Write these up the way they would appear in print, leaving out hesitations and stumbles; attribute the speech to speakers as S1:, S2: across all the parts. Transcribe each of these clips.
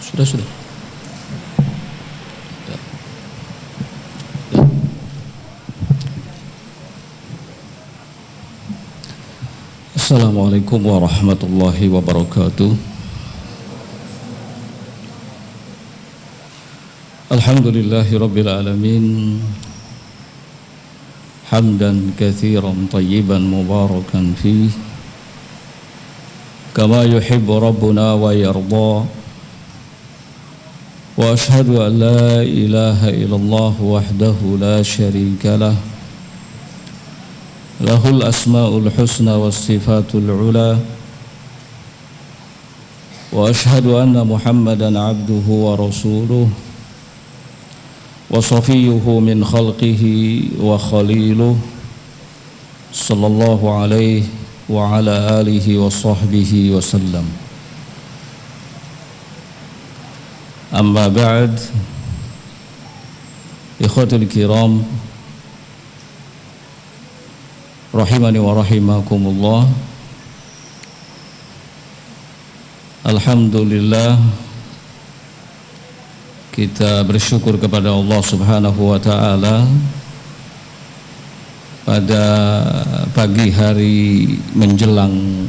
S1: Sudah. Ya. Ya. Assalamualaikum warahmatullahi wabarakatuh. Alhamdulillahi rabbil alamin. Hamdan katsiran tayyiban mubarakan fih, kama yuhibbu rabbuna wa yarda. Wa ashhadu an la ilaha illallah wahdahu la syarika lah, lahul asma'ul husna was sifatul ula. Wa ashhadu anna Muhammadan abduhu wa rasuluh wa safiyuhu min khalqihi wa khaliluh, sallallahu alaihi wa ala alihi wa sahbihi wa sallam. Amma ba'd, ikhwatul kiram rahimani wa rahimakumullah. Alhamdulillah, kita bersyukur kepada Allah Subhanahu wa ta'ala pada pagi hari menjelang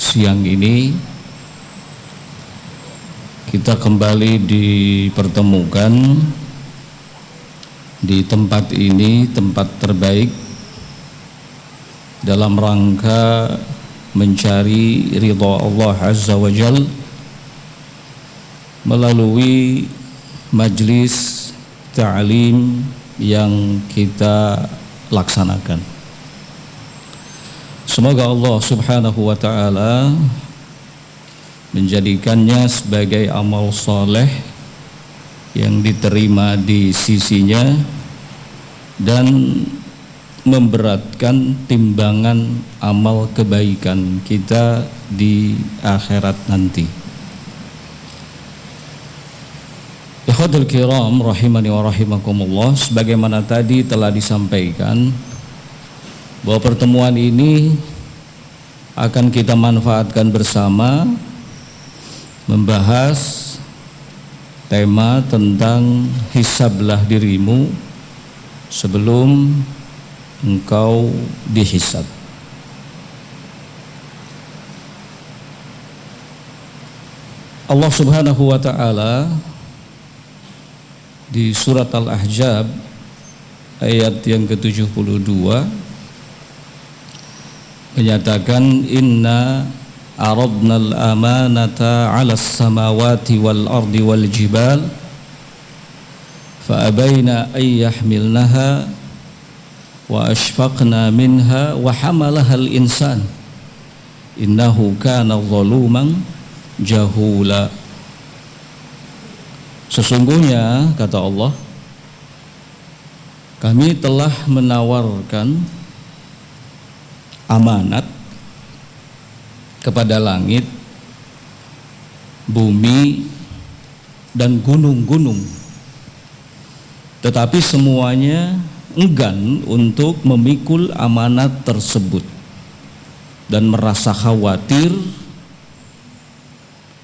S1: siang ini kita kembali dipertemukan di tempat ini, tempat terbaik dalam rangka mencari ridha Allah Azza wa Jal melalui majlis ta'lim yang kita laksanakan. Semoga Allah Subhanahu wa ta'ala menjadikannya sebagai amal soleh yang diterima di sisinya dan memberatkan timbangan amal kebaikan kita di akhirat nanti. Ikhwatul kiram rahimani wa rahimakumullah, sebagaimana tadi telah disampaikan bahwa pertemuan ini akan kita manfaatkan bersama membahas tema tentang hisablah dirimu sebelum engkau dihisab. Allah Subhanahu wa ta'ala di surat Al-Ahzab ayat yang ke-72 menyatakan, inna aradna al-amanata 'ala as-samawati wal ardi wal jibal fa abayna ay yahmilnaha wa ashfaqna minha wa hamalaha al-insan innahu kana zaluman jahula. Sesungguhnya, kata Allah, kami telah menawarkan amanat kepada langit, bumi, dan gunung-gunung, tetapi semuanya enggan untuk memikul amanat tersebut dan merasa khawatir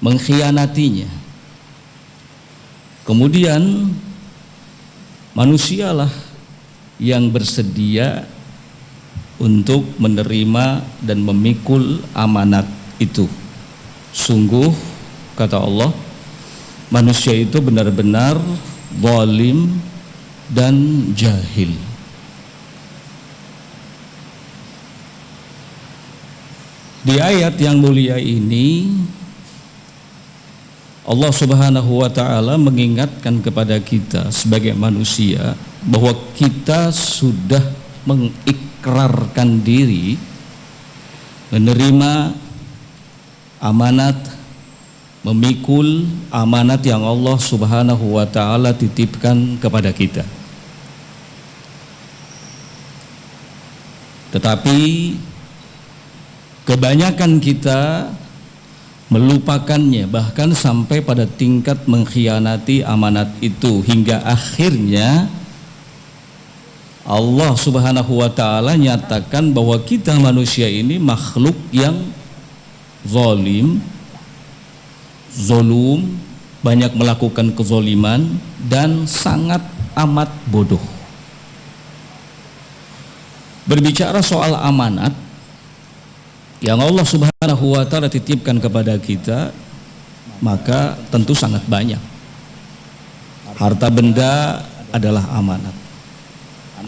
S1: mengkhianatinya. Kemudian manusialah yang bersedia untuk menerima dan memikul amanat itu. Sungguh, kata Allah, manusia itu benar-benar zalim dan jahil. Di ayat yang mulia ini Allah Subhanahu wa ta'ala mengingatkan kepada kita sebagai manusia bahwa kita sudah mengikrarkan diri menerima amanat, memikul amanat yang Allah Subhanahu wa ta'ala titipkan kepada kita. Tetapi kebanyakan kita melupakannya, bahkan sampai pada tingkat mengkhianati amanat itu, hingga akhirnya Allah Subhanahu wa ta'ala nyatakan bahwa kita manusia ini makhluk yang zalim, zolum, banyak melakukan kezaliman, dan sangat amat bodoh. Berbicara soal amanat yang Allah Subhanahu wa Ta'ala titipkan kepada kita, maka tentu sangat banyak. Harta benda adalah amanat,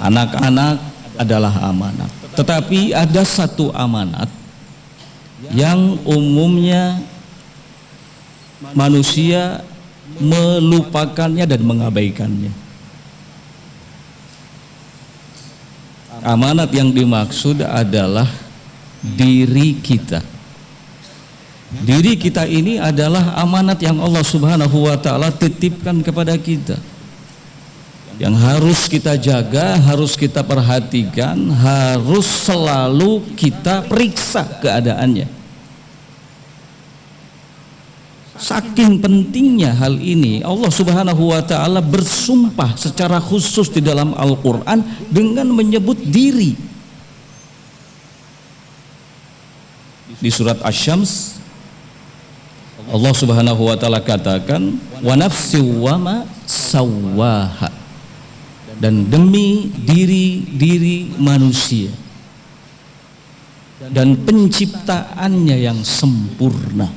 S1: anak-anak adalah amanat. Tetapi ada satu amanat yang umumnya manusia melupakannya dan mengabaikannya. Amanat yang dimaksud adalah diri kita. Diri kita ini adalah amanat yang Allah Subhanahu wa Ta'ala titipkan kepada kita, yang harus kita jaga, harus kita perhatikan, harus selalu kita periksa keadaannya. Saking pentingnya hal ini, Allah Subhanahu wa Ta'ala bersumpah secara khusus di dalam Al-Quran dengan menyebut diri. Di surat Asy-Syams, Allah Subhanahu wa Ta'ala katakan, wa nafsi wa ma sawwaha, dan demi diri manusia dan penciptaannya yang sempurna.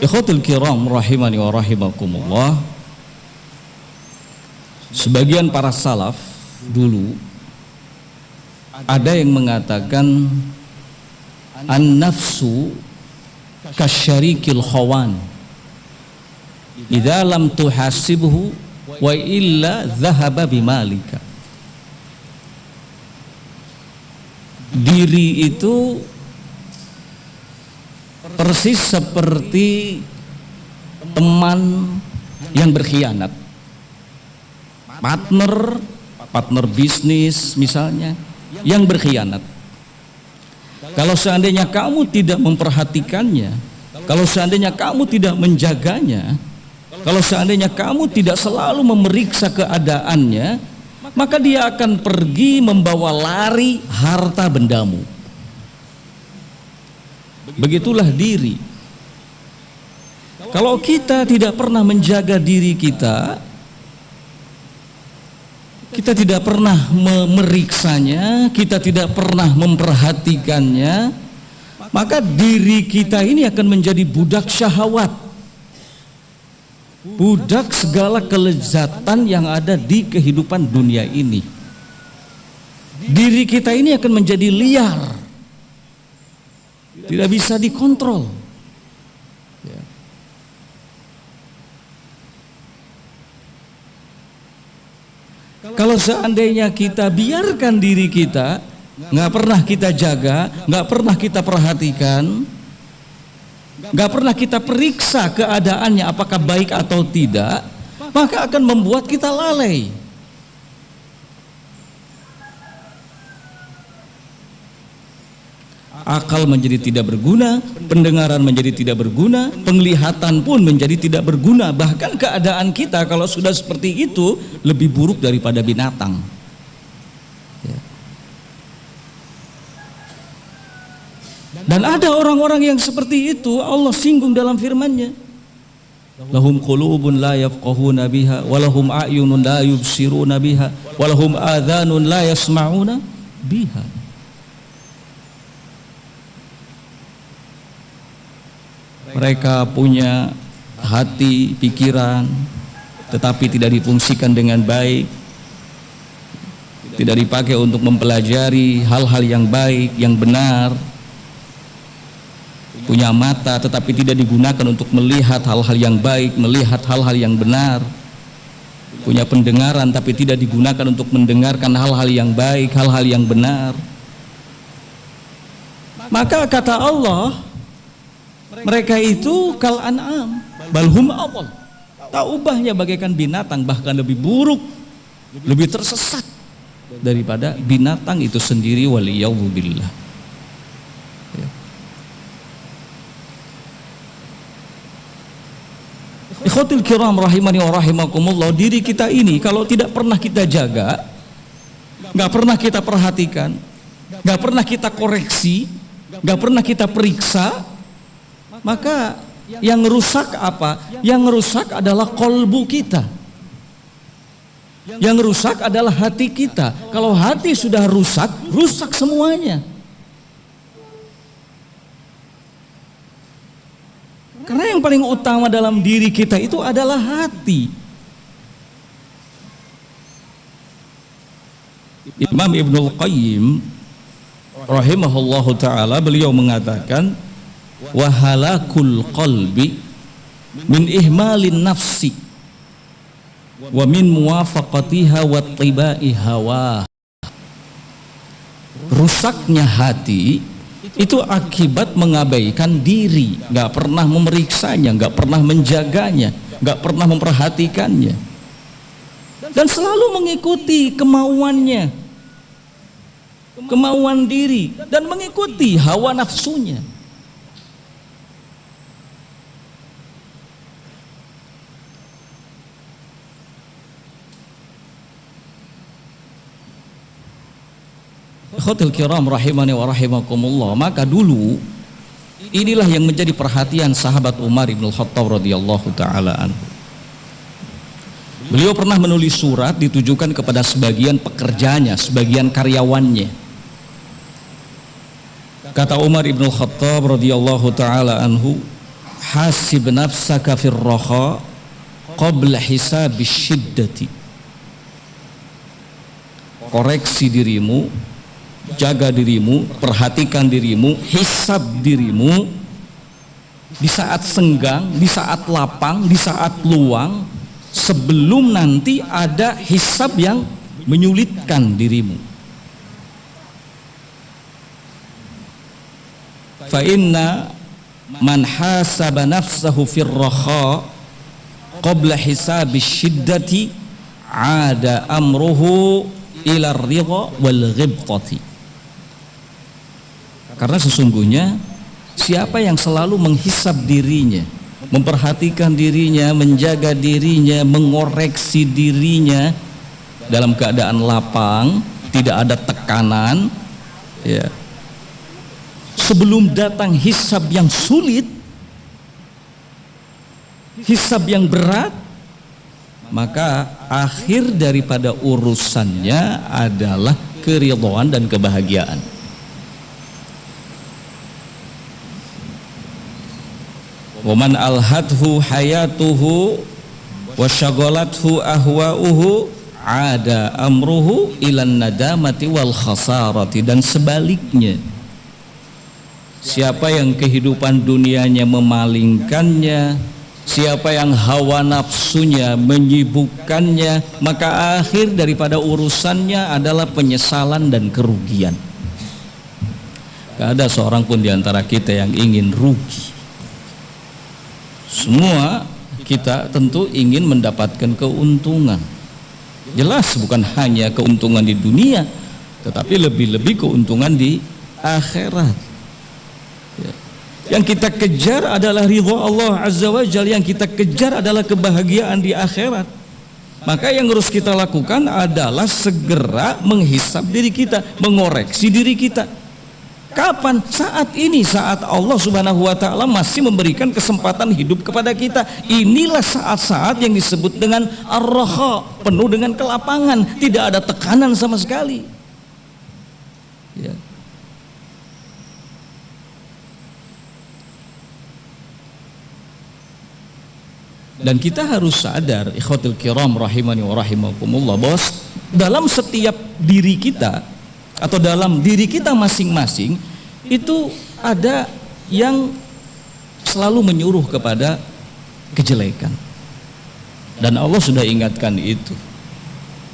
S1: Ikhwatul kiram rahimani wa rahimakumullah, sebagian para salaf dulu ada yang mengatakan an-nafsu kasyarikil khawan idza lam tuhasibhu wa illa dhahaba bimalika. Diri itu persis seperti teman yang berkhianat, partner bisnis misalnya yang berkhianat. Kalau seandainya kamu tidak memperhatikannya, kalau seandainya kamu tidak menjaganya, kalau seandainya kamu tidak selalu memeriksa keadaannya, maka dia akan pergi membawa lari harta bendamu. Begitulah diri. Kalau kita tidak pernah menjaga diri kita, kita tidak pernah memeriksanya, kita tidak pernah memperhatikannya, maka diri kita ini akan menjadi budak syahwat, budak segala kelezatan yang ada di kehidupan dunia ini. Diri kita ini akan menjadi liar, tidak bisa dikontrol. Kalau seandainya kita biarkan diri kita, nggak pernah kita jaga, nggak pernah kita perhatikan, nggak pernah kita periksa keadaannya apakah baik atau tidak, maka akan membuat kita lalai. Akal menjadi tidak berguna, pendengaran menjadi tidak berguna, penglihatan pun menjadi tidak berguna. Bahkan keadaan kita kalau sudah seperti itu lebih buruk daripada binatang. Dan ada orang-orang yang seperti itu Allah singgung dalam firman-Nya. Lahum qulubun la yafqahuna biha, walahum a'yunun la yubsiruna biha, walahum adhanun la yasma'una biha. Mereka punya hati, pikiran, tetapi tidak difungsikan dengan baik, tidak dipakai untuk mempelajari hal-hal yang baik, yang benar. Punya mata, tetapi tidak digunakan untuk melihat hal-hal yang baik, melihat hal-hal yang benar. Punya pendengaran, tapi tidak digunakan untuk mendengarkan hal-hal yang baik, hal-hal yang benar. Maka kata Allah, mereka itu kal an'am balhum awal, tak ubahnya bagaikan binatang, bahkan lebih buruk, lebih tersesat daripada binatang itu sendiri, waliyadzubillah. Ikhwatul kiram rahimani wa rahimakumullah, diri kita ini kalau tidak pernah kita jaga, nggak pernah kita perhatikan, nggak pernah kita koreksi, nggak pernah kita periksa, maka yang rusak apa? Yang rusak adalah kolbu kita. Yang rusak adalah hati kita. Kalau hati sudah rusak, rusak semuanya. Karena yang paling utama dalam diri kita itu adalah hati. Imam Ibnul Qayyim rahimahullahu ta'ala, beliau mengatakan, wahalakul qalbi min ihmalin nafsi wa min muwafaqatiha wa tibai hawa. Rusaknya hati itu akibat mengabaikan diri, nggak pernah memeriksanya, nggak pernah menjaganya, nggak pernah memperhatikannya, dan selalu mengikuti kemauannya, kemauan diri, dan mengikuti hawa nafsunya. Ikhwatul kiram rahimani wa rahimakumullah, maka dulu inilah yang menjadi perhatian sahabat Umar bin Khattab radhiyallahu taala anhu. Beliau pernah menulis surat ditujukan kepada sebagian pekerjanya, sebagian karyawannya. Kata Umar bin Khattab radhiyallahu taala anhu, hasib nafsaka fir raha qabla hisabis syiddati. Koreksi dirimu, jaga dirimu, perhatikan dirimu, hisab dirimu di saat senggang, di saat lapang, di saat luang, sebelum nanti ada hisab yang menyulitkan dirimu. Fa inna man hasaba nafsahu fir raha qabla hisabis syiddati ada amruhu ila ridha wal ghibtati. Karena sesungguhnya siapa yang selalu menghisab dirinya, memperhatikan dirinya, menjaga dirinya, mengoreksi dirinya dalam keadaan lapang, tidak ada tekanan, ya, sebelum datang hisab yang sulit, hisab yang berat, maka akhir daripada urusannya adalah keridhaan dan kebahagiaan. Waman alhathu hayatuhu wa syaghalathu ahwa'uhu ada amruhu ilan nadamati wal khasarati. Dan sebaliknya, siapa yang kehidupan dunianya memalingkannya, siapa yang hawa nafsunya menyibukkannya, maka akhir daripada urusannya adalah penyesalan dan kerugian. Gak ada seorang pun di antara kita yang ingin rugi. Semua kita tentu ingin mendapatkan keuntungan. Jelas bukan hanya keuntungan di dunia, tetapi lebih-lebih keuntungan di akhirat. Yang kita kejar adalah ridha Allah Azza wa Jalla, yang kita kejar adalah kebahagiaan di akhirat. Maka yang harus kita lakukan adalah segera menghisab diri kita, mengoreksi diri kita. Kapan? Saat ini, saat Allah Subhanahu wa taala masih memberikan kesempatan hidup kepada kita. Inilah saat-saat yang disebut dengan ar-raha, penuh dengan kelapangan, tidak ada tekanan sama sekali. Ya. Dan kita harus sadar, ikhwatul kiram rahimani wa rahimakumullah, bahwa dalam setiap diri kita atau dalam diri kita masing-masing itu ada yang selalu menyuruh kepada kejelekan. Dan Allah sudah ingatkan itu.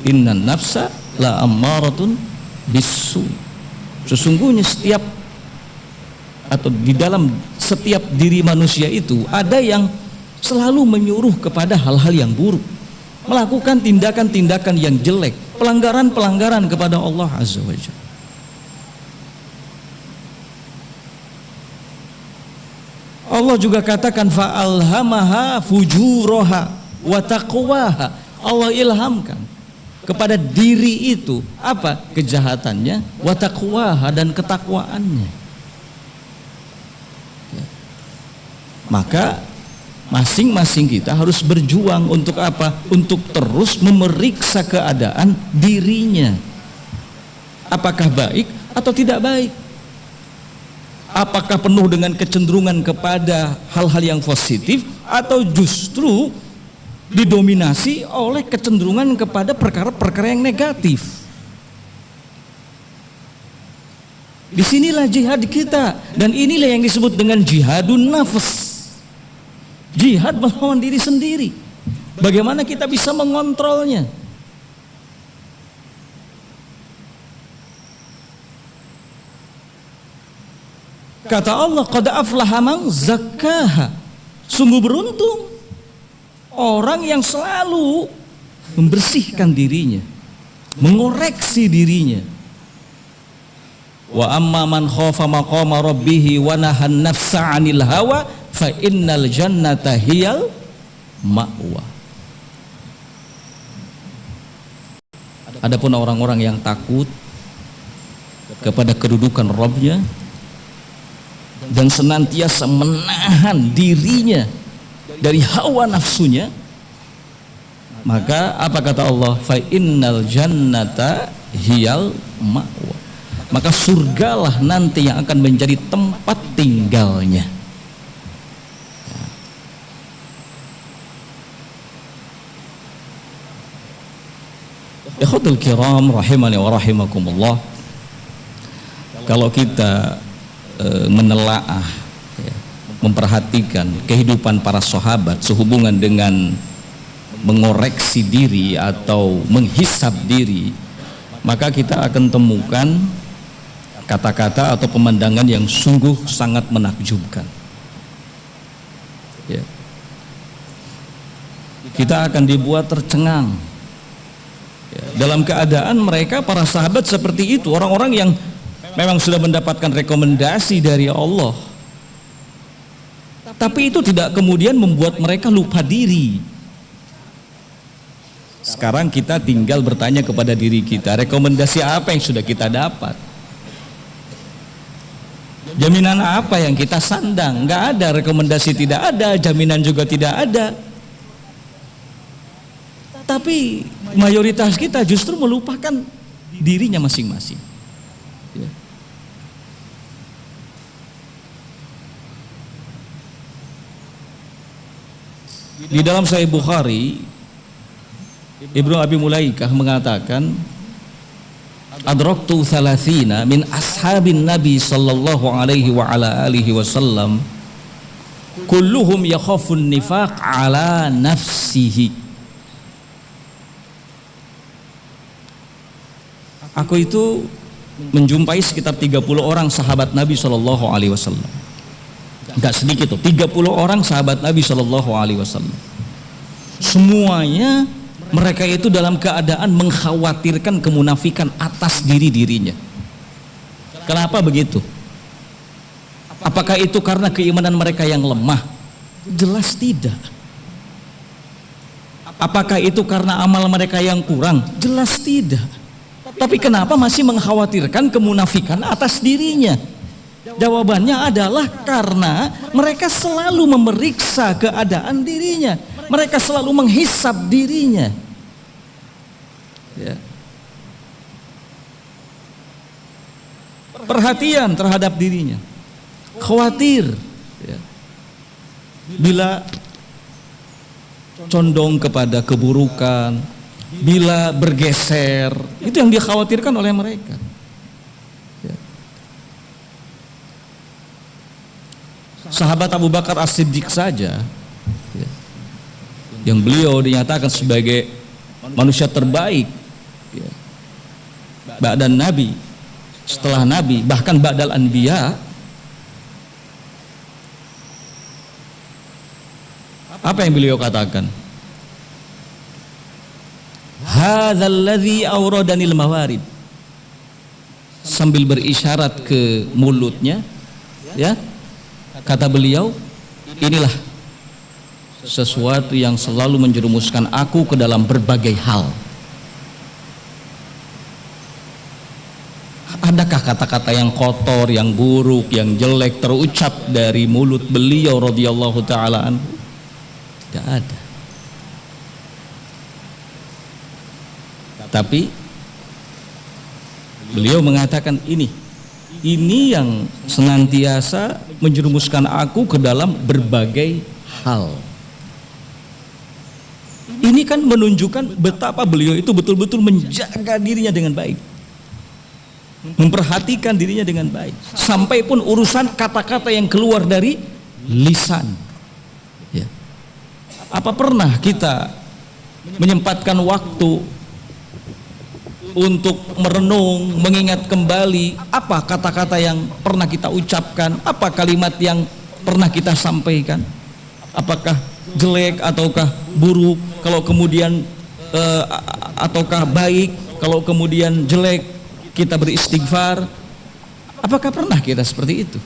S1: Innan nafsa la ammaratun bisu. Sesungguhnya setiap atau di dalam setiap diri manusia itu ada yang selalu menyuruh kepada hal-hal yang buruk, melakukan tindakan-tindakan yang jelek, pelanggaran-pelanggaran kepada Allah Azza wa Jalla. Allah juga katakan fa'alhamaha fujuraha wa taqwaha. Allah ilhamkan kepada diri itu apa? Kejahatannya, wa taqwaha, dan ketakwaannya. Maka masing-masing kita harus berjuang untuk apa? Untuk terus memeriksa keadaan dirinya. Apakah baik atau tidak baik? Apakah penuh dengan kecenderungan kepada hal-hal yang positif atau justru didominasi oleh kecenderungan kepada perkara-perkara yang negatif? Disinilah jihad kita, dan inilah yang disebut dengan jihadun nafs. Jihad melawan diri sendiri. Bagaimana kita bisa mengontrolnya? Kata Allah, qad aflaha man zakkaha. Sungguh beruntung orang yang selalu membersihkan dirinya, mengoreksi dirinya. Wa amma man khafa maqama rabbih wa nahan nafsa 'anil hawa fa innal jannata hiyal ma'wa. Adapun orang-orang yang takut kepada kedudukan Rabb-nya dan senantiasa menahan dirinya dari hawa nafsunya, maka apa kata Allah? Fa innal jannata hiyal ma'wa. Maka surgalah nanti yang akan menjadi tempat tinggalnya. Ikhwatul kiram rahimani wa rahimakumullah. Kalau kita menelaah, memperhatikan kehidupan para sahabat sehubungan dengan mengoreksi diri atau menghisab diri, maka kita akan temukan kata-kata atau pemandangan yang sungguh sangat menakjubkan. Ya. Kita akan dibuat tercengang. Ya. Dalam keadaan mereka para sahabat seperti itu, orang-orang yang memang sudah mendapatkan rekomendasi dari Allah, tapi itu tidak kemudian membuat mereka lupa diri. Sekarang kita tinggal bertanya kepada diri kita, rekomendasi apa yang sudah kita dapat? Jaminan apa yang kita sandang? Nggak ada, rekomendasi tidak ada, jaminan juga tidak ada. Tapi mayoritas kita justru melupakan dirinya masing-masing. Ya. Di dalam Sahih Bukhari, Ibnu Abi Mulaikah mengatakan, adraktu thalathina min ashabin Nabi sallallahu alaihi wa ala alihi wasallam kulluhum yakhafun nifaq ala nafsihi. Aku itu menjumpai sekitar 30 orang sahabat Nabi sallallahu alaihi wasallam. Enggak sedikit tuh, 30 orang sahabat Nabi sallallahu alaihi wasallam. Semuanya mereka itu dalam keadaan mengkhawatirkan kemunafikan atas diri-dirinya. Kenapa begitu? Apakah itu karena keimanan mereka yang lemah? Jelas tidak. Apakah itu karena amal mereka yang kurang? Jelas tidak. Tapi kenapa masih mengkhawatirkan kemunafikan atas dirinya? Jawabannya adalah karena mereka selalu memeriksa keadaan dirinya. Mereka selalu menghisab dirinya. Ya. Perhatian terhadap dirinya, khawatir ya. Bila condong kepada keburukan, bila bergeser, itu yang dikhawatirkan oleh mereka ya. Sahabat Abu Bakar As-Siddiq saja ya, yang beliau dinyatakan sebagai manusia terbaik ya, ba'dan Nabi, setelah Nabi, bahkan ba'dal anbiya. Apa yang beliau katakan? Hadzal ladzi awradanil mawarid, sambil berisyarat ke mulutnya ya, kata beliau, inilah sesuatu yang selalu menjerumuskan aku ke dalam berbagai hal. Adakah adakah kata-kata yang kotor, yang buruk, yang jelek terucap dari mulut beliau radhiyallahu taala anhu? Tidak ada. Tapi beliau mengatakan ini yang senantiasa menjerumuskan aku ke dalam berbagai hal. Ini kan menunjukkan betapa beliau itu betul-betul menjaga dirinya dengan baik, memperhatikan dirinya dengan baik, sampai pun urusan kata-kata yang keluar dari lisan. Ya. Apa pernah kita menyempatkan waktu untuk merenung, mengingat kembali apa kata-kata yang pernah kita ucapkan, apa kalimat yang pernah kita sampaikan? Apakah jelek ataukah buruk? Kalau kemudian ataukah baik? Kalau kemudian jelek kita beristighfar. Apakah pernah kita seperti itu?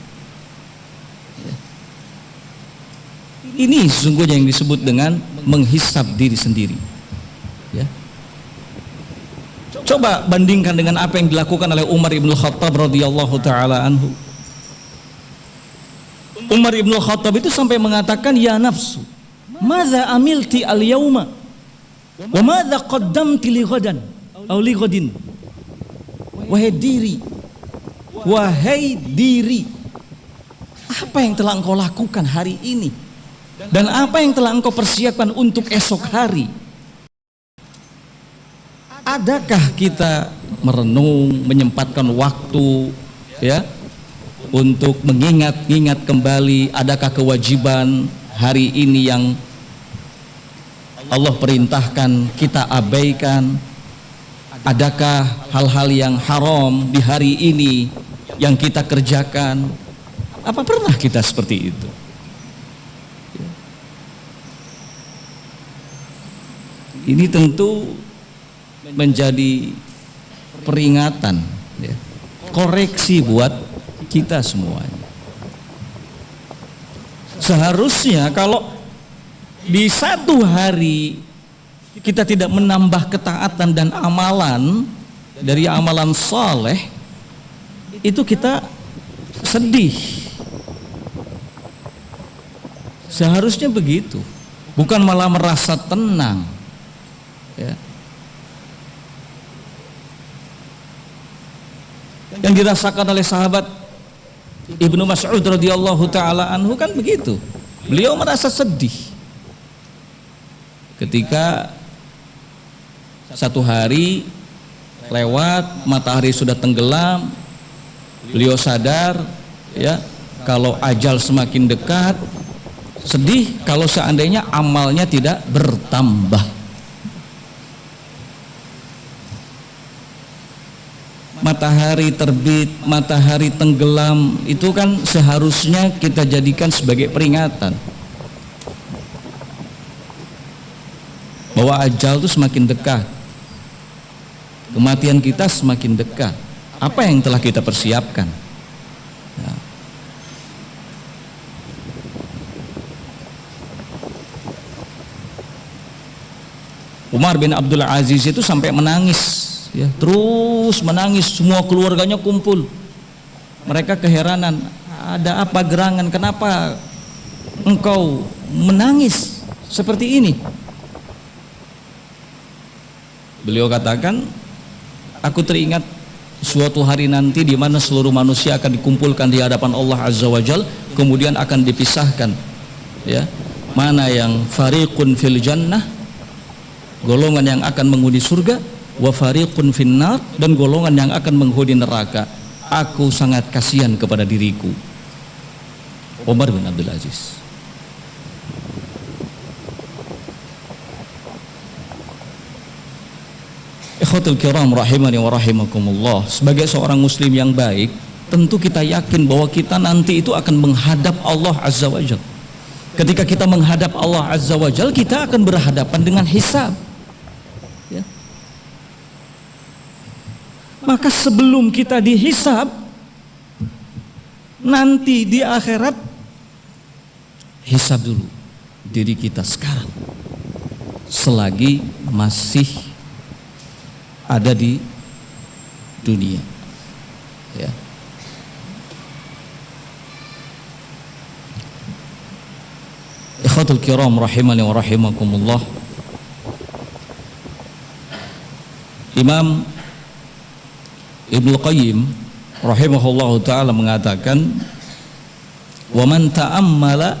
S1: Ini sesungguhnya yang disebut dengan menghisab diri sendiri. Ya. Coba bandingkan dengan apa yang dilakukan oleh Umar ibn Khattab radhiyallahu taala anhu. Umar ibn Khattab itu sampai mengatakan, ya nafsu, maza amilti al yauma wa maza qaddamti li ghadan aw li ghadin. Wahai diri, apa yang telah engkau lakukan hari ini dan apa yang telah engkau persiapkan untuk esok hari? Adakah kita merenung, menyempatkan waktu ya untuk mengingat-ingat kembali, adakah kewajiban hari ini yang Allah perintahkan kita abaikan? Adakah hal-hal yang haram di hari ini yang kita kerjakan? Apa pernah kita seperti itu? Ini tentu menjadi peringatan ya, koreksi buat kita semuanya. Seharusnya kalau di satu hari kita tidak menambah ketaatan dan amalan dari amalan saleh, itu kita sedih. Seharusnya begitu, bukan malah merasa tenang ya. Yang dirasakan oleh sahabat Ibnu Mas'ud radhiyallahu taala anhu kan begitu. Beliau merasa sedih ketika satu hari lewat, matahari sudah tenggelam, beliau sadar ya kalau ajal semakin dekat, sedih kalau seandainya amalnya tidak bertambah. Matahari terbit, matahari tenggelam, itu kan seharusnya kita jadikan sebagai peringatan bahwa ajal itu semakin dekat, kematian kita semakin dekat. Apa yang telah kita persiapkan ya. Umar bin Abdul Aziz itu sampai menangis ya, terus menangis, semua keluarganya kumpul. Mereka keheranan, ada apa gerangan, kenapa engkau menangis seperti ini? Beliau katakan, aku teringat suatu hari nanti di mana seluruh manusia akan dikumpulkan di hadapan Allah Azza wa Jal, kemudian akan dipisahkan ya, mana yang fariqun fil jannah, golongan yang akan menghuni surga, wa fariqun finnar, dan golongan yang akan menghuni neraka. Aku sangat kasihan kepada diriku. Umar bin Abdul Aziz. Ikhwatul kiram rahimani wa rahimakumullah, sebagai seorang muslim yang baik, tentu kita yakin bahwa kita nanti itu akan menghadap Allah Azza wa Jalla. Ketika kita menghadap Allah Azza wa Jalla, kita akan berhadapan dengan hisab ya. Maka sebelum kita dihisab nanti di akhirat, hisab dulu diri kita sekarang selagi masih ada di dunia. Ya. Ikhwatul kiram rahimani wa rahimakumullah. Imam Ibnu Qayyim rahimahullahu taala mengatakan, wa man ta'ammala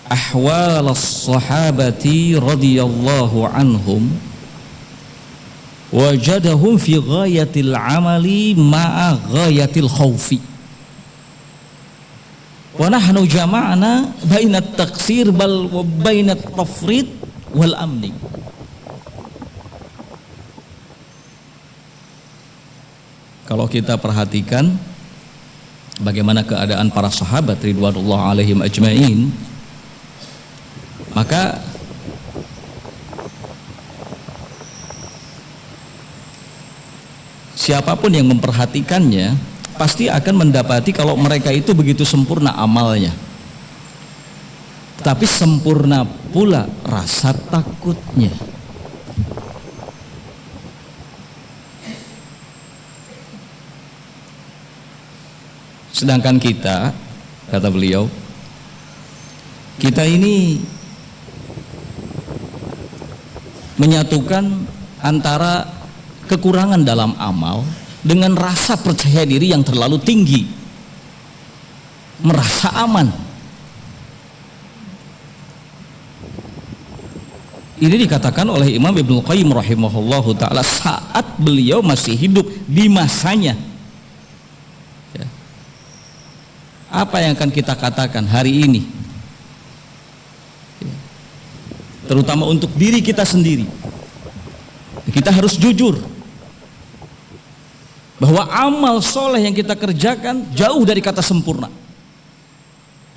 S1: ahwal as-sahabati radhiyallahu anhum wajadahum fi ghayatil amali ma'a ghayatil khawfi wa nahnu jama'na baina at-taqsir bal wa baina at-tafrid wal amni. Kalau kita perhatikan bagaimana keadaan para sahabat ridwanullah alaihim ajmain, maka siapapun yang memperhatikannya pasti akan mendapati kalau mereka itu begitu sempurna amalnya, tapi sempurna pula rasa takutnya. Sedangkan kita, kata beliau, kita ini menyatukan antara kekurangan dalam amal dengan rasa percaya diri yang terlalu tinggi, merasa aman. Ini dikatakan oleh Imam Ibnu Qayyim rahimahullahu ta'ala saat beliau masih hidup di masanya. Apa yang akan kita katakan hari ini, terutama untuk diri kita sendiri? Kita harus jujur bahwa amal soleh yang kita kerjakan jauh dari kata sempurna,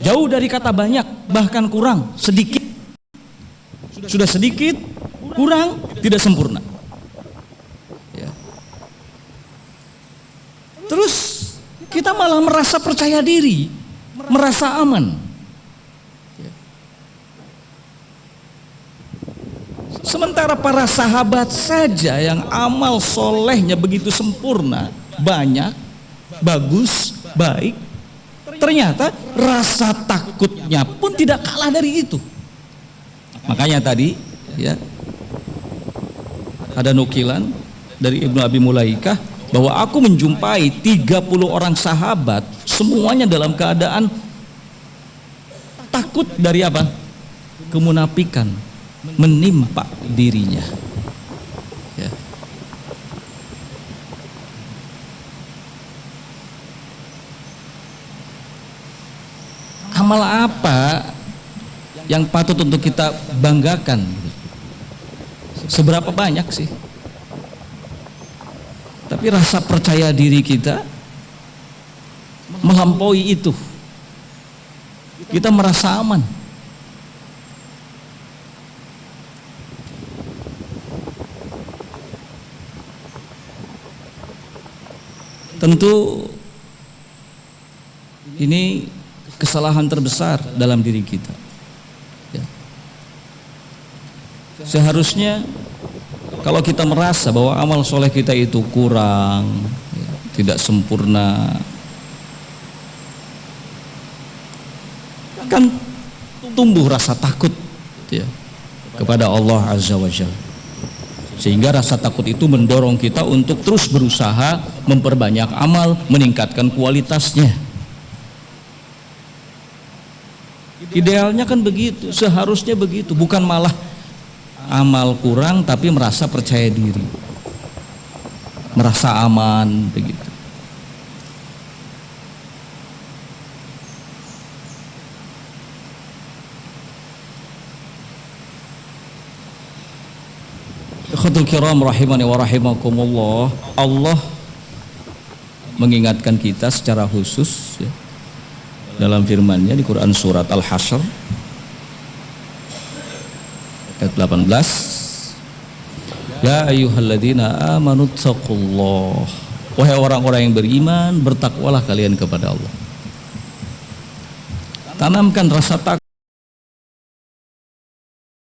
S1: jauh dari kata banyak, bahkan kurang, sedikit. Sudah sedikit, kurang, tidak sempurna. Terus kita malah merasa percaya diri, merasa aman. Sementara para sahabat saja yang amal solehnya begitu sempurna, banyak, bagus, baik, ternyata rasa takutnya pun tidak kalah dari itu. Makanya tadi ya ada nukilan dari Ibnu Abi Mulaikah bahwa aku menjumpai 30 orang sahabat semuanya dalam keadaan takut dari apa? Kemunafikan menimpa dirinya. Ya. Amal apa yang patut untuk kita banggakan? Seberapa banyak sih? Tapi rasa percaya diri kita melampaui itu. Kita merasa aman. Tentu ini kesalahan terbesar dalam diri kita. Ya. Seharusnya kalau kita merasa bahwa amal soleh kita itu kurang, ya, tidak sempurna, akan tumbuh rasa takut ya, kepada Allah Azza wa Jalla. Sehingga rasa takut itu mendorong kita untuk terus berusaha memperbanyak amal, meningkatkan kualitasnya. Idealnya kan begitu, seharusnya begitu, bukan malah amal kurang tapi merasa percaya diri, merasa aman begitu. Ikhwatul kiram rahimani wa rahimakumullah, Allah mengingatkan kita secara khusus ya, dalam firman-Nya di Quran surat Al-Hasyr ayat 18, ya ayyuhalladzina amanu taqullah, wahai orang-orang yang beriman, bertakwalah kalian kepada Allah. Tanamkan rasa takut